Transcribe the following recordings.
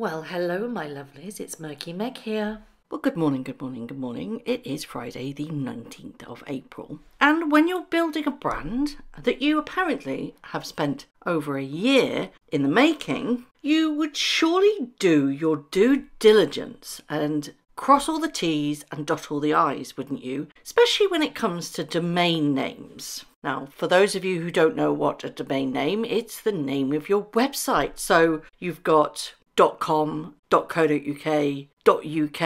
Well, hello, my lovelies. It's Murky Meg here. Well, good morning, good morning, good morning. It is Friday, the 19th of April. And when you're building a brand that you apparently have spent over a year in the making, you would surely do your due diligence and cross all the T's and dot all the I's, wouldn't you? Especially when it comes to domain names. Now, for those of you who don't know what a domain name, it's the name of your website. So you've got .com, .co.uk, .uk,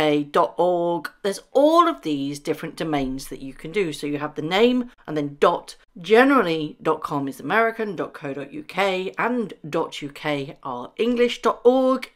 .org. There's all of these different domains that you can do. So you have the name and then dot. Generally, .com is American, .co.uk and .uk are English. .org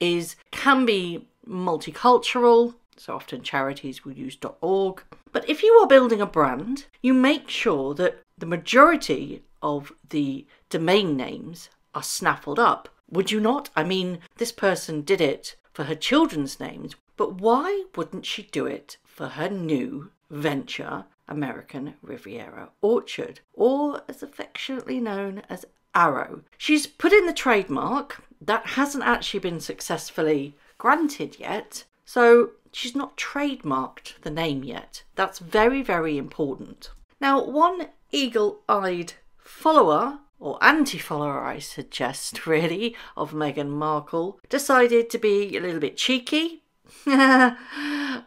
can be multicultural. So often charities will use .org. But if you are building a brand, you make sure that the majority of the domain names are snaffled up. Would you not? I mean, this person did it for her children's names, but why wouldn't she do it for her new venture, American Riviera Orchard, or as affectionately known as Arrow? She's put in the trademark. That hasn't actually been successfully granted yet, so she's not trademarked the name yet. That's very, very important. Now, one eagle-eyed follower, or anti-follower, I suggest, really, of Meghan Markle, decided to be a little bit cheeky, and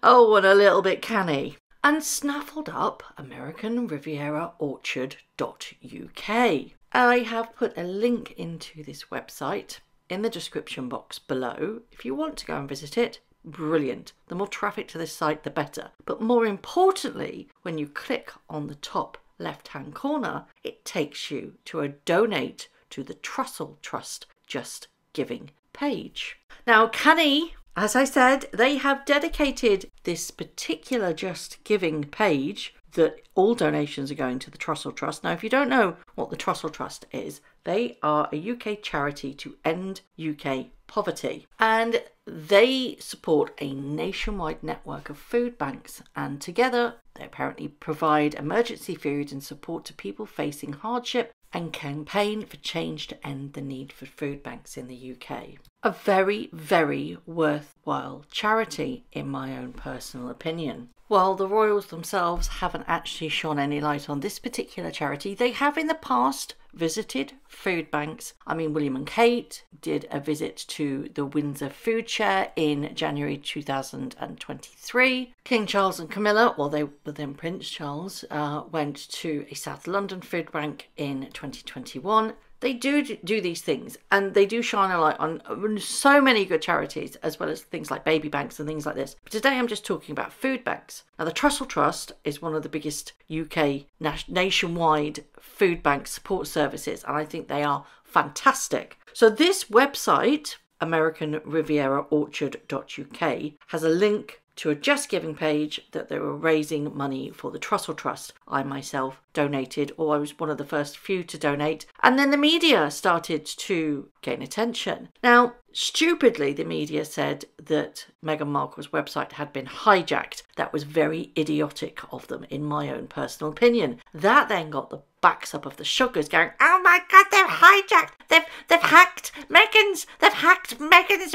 a little bit canny, and snaffled up American Riviera Orchard.uk. I have put a link into this website in the description box below. If you want to go and visit it, brilliant. The more traffic to this site, the better. But more importantly, when you click on the top left-hand corner, it takes you to a donate to the Trussell Trust Just Giving page. Now, canny, as I said, they have dedicated this particular Just Giving page that all donations are going to the Trussell Trust. Now, if you don't know what the Trussell Trust is, they are a UK charity to end UK poverty, and they support a nationwide network of food banks, and together they apparently provide emergency food and support to people facing hardship and campaign for change to end the need for food banks in the UK. A very, very worthwhile charity, in my own personal opinion. While the royals themselves haven't actually shone any light on this particular charity, they have in the past visited food banks. I mean, William and Kate did a visit to the Windsor Food Share in January 2023. King Charles and Camilla, well, they were then Prince Charles, went to a South London food bank in 2021. They do these things, and they do shine a light on so many good charities, as well as things like baby banks and things like this. But today I'm just talking about food banks. Now, the Trussell Trust is one of the biggest UK nationwide food bank support services, and I think they are fantastic. So this website, American Riviera Orchard.uk, has a link to a Just Giving page that they were raising money for the Trussell Trust. I myself donated, or I was one of the first few to donate, and then the media started to gain attention. Now, stupidly, the media said that Meghan Markle's website had been hijacked. That was very idiotic of them, in my own personal opinion. That then got the backs up of the Suggars going, "Oh my God, they've hijacked, they've hacked Meghan's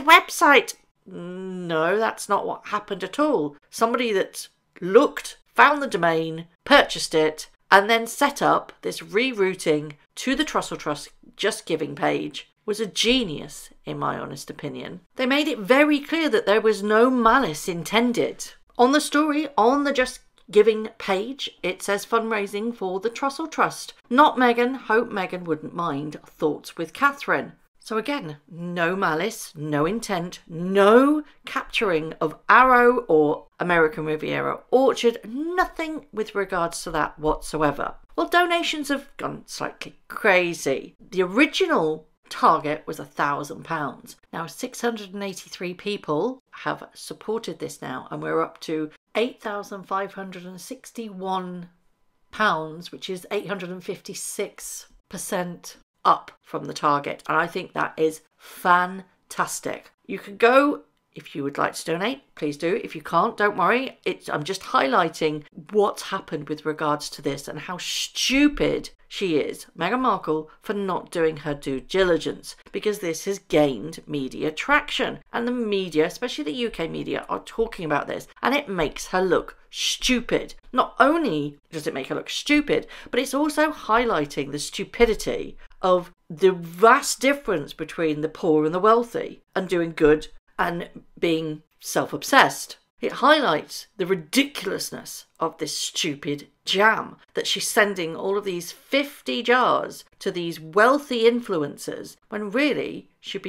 website." No, that's not what happened at all. Somebody that looked, found the domain, purchased it, and then set up this rerouting to the Trussell Trust Just Giving page was a genius, in my honest opinion. They made it very clear that there was no malice intended. On the story, on the Just Giving page, it says fundraising for the Trussell Trust. Not Meghan. Hope Meghan wouldn't mind. Thoughts with Catherine. So again, no malice, no intent, no capturing of Arrow or American Riviera Orchard, nothing with regards to that whatsoever. Well, donations have gone slightly crazy. The original target was £1,000. Now, 683 people have supported this now, and we're up to £8,561, which is 856% up from the target, and I think that is fantastic. You can go If you would like to donate, please do. If you can't, don't worry. I'm just highlighting what's happened with regards to this and how stupid she is, Meghan Markle, for not doing her due diligence, because this has gained media traction. And the media, especially the UK media, are talking about this, and it makes her look stupid. Not only does it make her look stupid, but it's also highlighting the stupidity of the vast difference between the poor and the wealthy, and doing good and being self-obsessed. It highlights the ridiculousness of this stupid jam that she's sending all of these 50 jars to these wealthy influencers when really she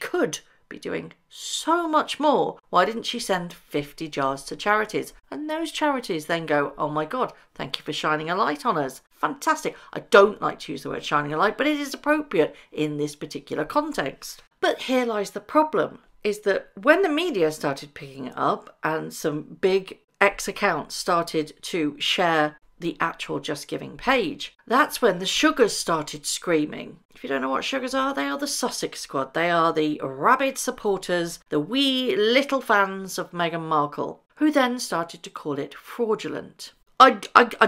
could be doing so much more. Why didn't she send 50 jars to charities? And those charities then go, oh my God, thank you for shining a light on us. Fantastic. I don't like to use the word shining a light, but it is appropriate in this particular context. But here lies the problem, is that when the media started picking it up and some big X accounts started to share the actual Just Giving page, that's when the Sugars started screaming. If you don't know what Sugars are, they are the Sussex Squad. They are the rabid supporters, the wee little fans of Meghan Markle, who then started to call it fraudulent. I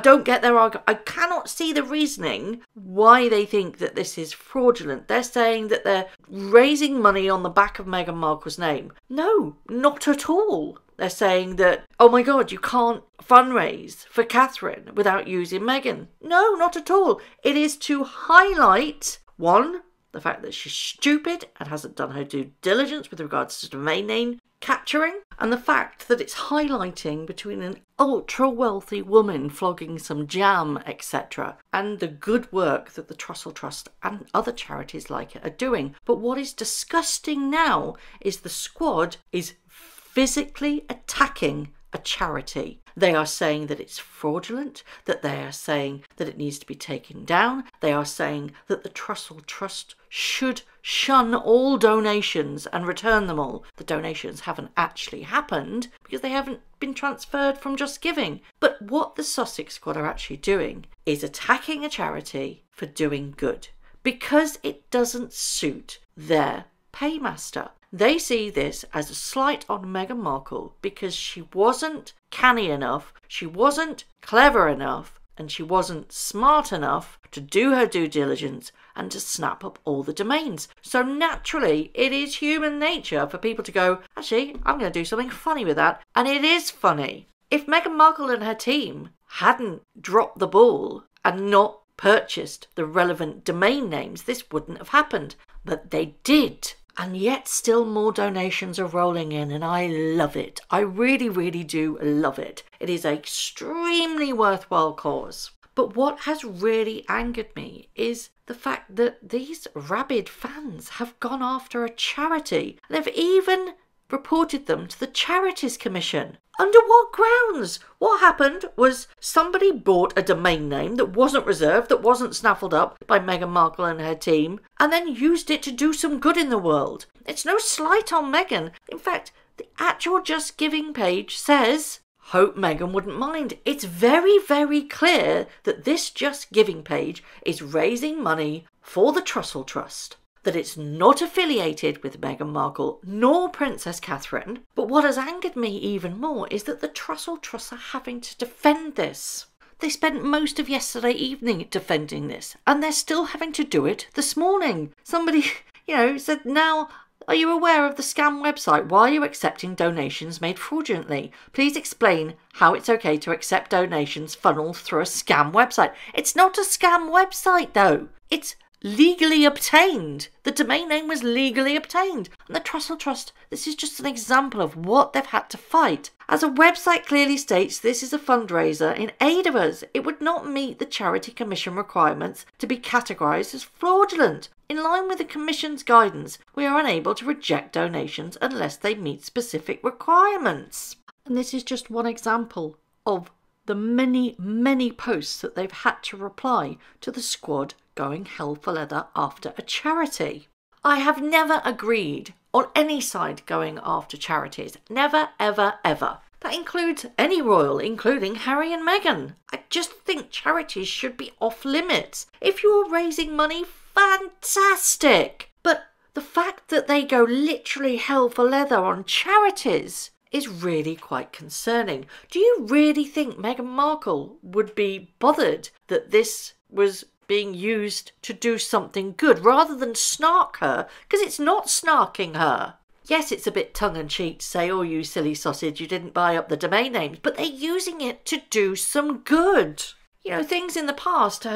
don't get their argument. I cannot see the reasoning why they think that this is fraudulent. They're saying that they're raising money on the back of Meghan Markle's name. No, not at all. They're saying that, oh my God, you can't fundraise for Catherine without using Meghan. No, not at all. It is to highlight, one, the fact that she's stupid and hasn't done her due diligence with regards to domain name capturing, and the fact that it's highlighting between an ultra wealthy woman flogging some jam, etc., and the good work that the Trussell Trust and other charities like it are doing. But what is disgusting now is the Squad is physically attacking a charity. They are saying that it's fraudulent, that they are saying that it needs to be taken down. They are saying that the Trussell Trust should shun all donations and return them all. The donations haven't actually happened because they haven't been transferred from Just Giving. But what the Sussex Squad are actually doing is attacking a charity for doing good because it doesn't suit their paymaster. They see this as a slight on Meghan Markle because she wasn't canny enough, she wasn't clever enough, and she wasn't smart enough to do her due diligence and to snap up all the domains. So naturally, it is human nature for people to go, actually, I'm going to do something funny with that. And it is funny. If Meghan Markle and her team hadn't dropped the ball and not purchased the relevant domain names, this wouldn't have happened. But they did. And yet still more donations are rolling in, and I love it. I really, really do love it. It is an extremely worthwhile cause. But what has really angered me is the fact that these rabid fans have gone after a charity. They've even reported them to the Charities Commission. Under what grounds? What happened was somebody bought a domain name that wasn't reserved, that wasn't snaffled up by Meghan Markle and her team, and then used it to do some good in the world. It's no slight on Meghan. In fact, the actual Just Giving page says, hope Meghan wouldn't mind. It's very, very clear that this Just Giving page is raising money for the Trussell Trust. That it's not affiliated with Meghan Markle nor Princess Catherine. But what has angered me even more is that the Trussell Trust are having to defend this. They spent most of yesterday evening defending this, and they're still having to do it this morning. Somebody, said, now, are you aware of the scam website? Why are you accepting donations made fraudulently? Please explain how it's okay to accept donations funneled through a scam website. It's not a scam website, though. It's legally obtained. The domain name was legally obtained. And the Trussell Trust, this is just an example of what they've had to fight. As a website clearly states, this is a fundraiser in aid of us. It would not meet the Charity Commission requirements to be categorised as fraudulent. In line with the Commission's guidance, we are unable to reject donations unless they meet specific requirements. And this is just one example of the many, many posts that they've had to reply to the Squad going hell for leather after a charity. I have never agreed on any side going after charities. Never, ever, ever. That includes any royal, including Harry and Meghan. I just think charities should be off limits. If you're raising money, fantastic. But the fact that they go literally hell for leather on charities is really quite concerning. Do you really think Meghan Markle would be bothered that this was being used to do something good rather than snark her? Because it's not snarking her. Yes, it's a bit tongue-in-cheek to say, oh, you silly sausage, you didn't buy up the domain names, but they're using it to do some good. You know, things in the past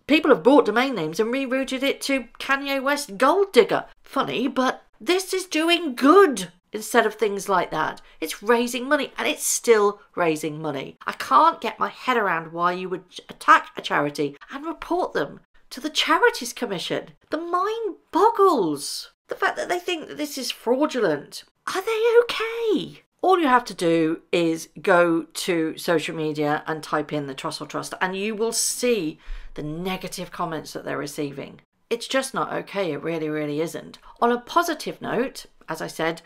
people have bought domain names and rerouted it to Kanye West Gold Digger. Funny, but this is doing good instead of things like that. It's raising money, and it's still raising money. I can't get my head around why you would attack a charity and report them to the Charities Commission. The mind boggles. The fact that they think that this is fraudulent. Are they okay? All you have to do is go to social media and type in the Trussell Trust, and you will see the negative comments that they're receiving. It's just not okay. It really, really isn't. On a positive note, as I said,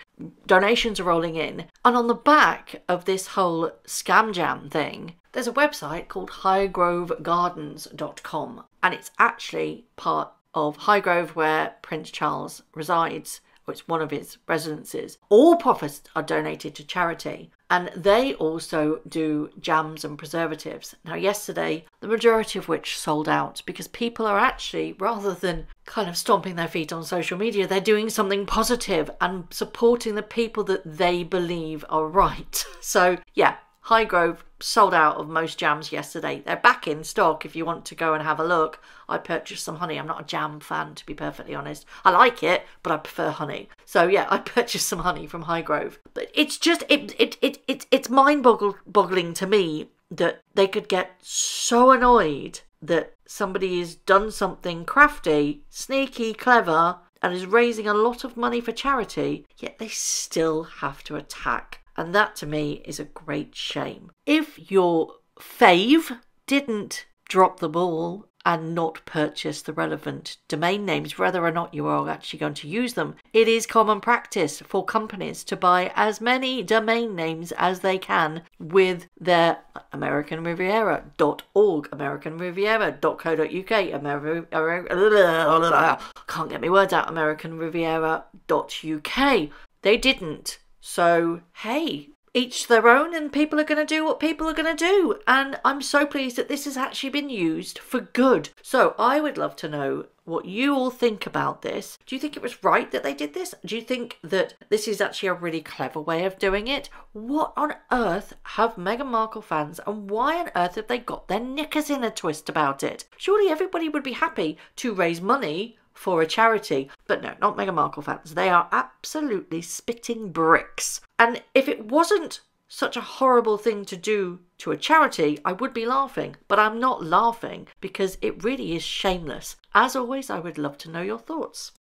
donations are rolling in. And on the back of this whole scam jam thing, there's a website called highgrovegardens.com. And it's actually part of Highgrove, where Prince Charles resides. It's one of his residences. All profits are donated to charity, and they also do jams and preservatives. Now, yesterday, the majority of which sold out because people are actually, rather than kind of stomping their feet on social media, they're doing something positive and supporting the people that they believe are right. So, yeah, Highgrove sold out of most jams yesterday. They're back in stock if you want to go and have a look. I purchased some honey. I'm not a jam fan, to be perfectly honest. I like it, but I prefer honey. So yeah, I purchased some honey from Highgrove. But it's just, it's mind-boggling to me that they could get so annoyed that somebody has done something crafty, sneaky, clever, and is raising a lot of money for charity, yet they still have to attack. And that, to me, is a great shame. If your fave didn't drop the ball and not purchase the relevant domain names, whether or not you are actually going to use them, it is common practice for companies to buy as many domain names as they can with their AmericanRiviera.org, AmericanRiviera.co.uk, can't get my words out, AmericanRiviera.uk. They didn't. So, hey, each their own, and people are going to do what people are going to do. And I'm so pleased that this has actually been used for good. So I would love to know what you all think about this. Do you think it was right that they did this? Do you think that this is actually a really clever way of doing it? What on earth have Meghan Markle fans, and why on earth have they got their knickers in a twist about it? Surely everybody would be happy to raise money for a charity, but no, not Meghan Markle fans. They are absolutely spitting bricks. And if it wasn't such a horrible thing to do to a charity, I would be laughing, but I'm not laughing because it really is shameless. As always, I would love to know your thoughts.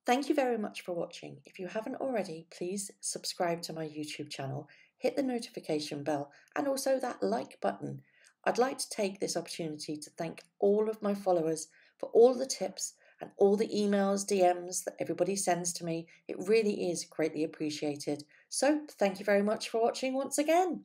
Thank you very much for watching. If you haven't already, please subscribe to my YouTube channel, hit the notification bell, and also that like button. I'd like to take this opportunity to thank all of my followers for all the tips and all the emails, DMs that everybody sends to me. It really is greatly appreciated. So thank you very much for watching once again.